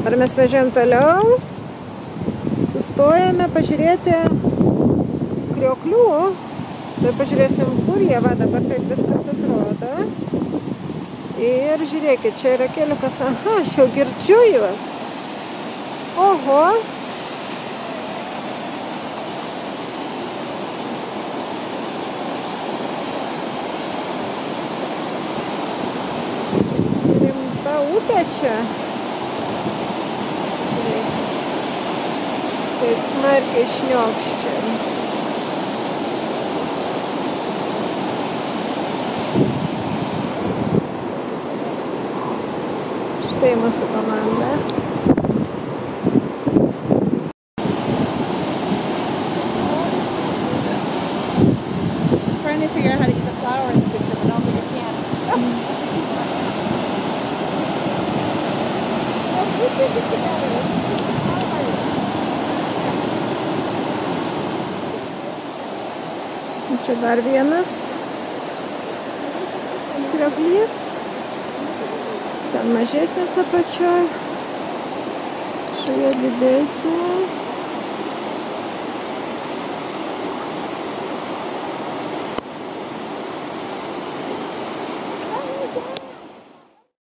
Ar mes važiuojam toliau? Sustojame pažiūrėti krioklių. Tai pažiūrėsim, kur jie, va, dabar taip viskas atrodo. Ir žiūrėkit, čia yra keliukas, aha, aš jau girdžiu juos. Oho. Rimta upė čia. Taip smarkiai šniokščia. Štai mūsų komanda. Trying to figure out how to eat the flour in the picture, but I don't think I can. Čia dar vienas krioklys. Ten mažesnis apačioj. Šioje didesnis.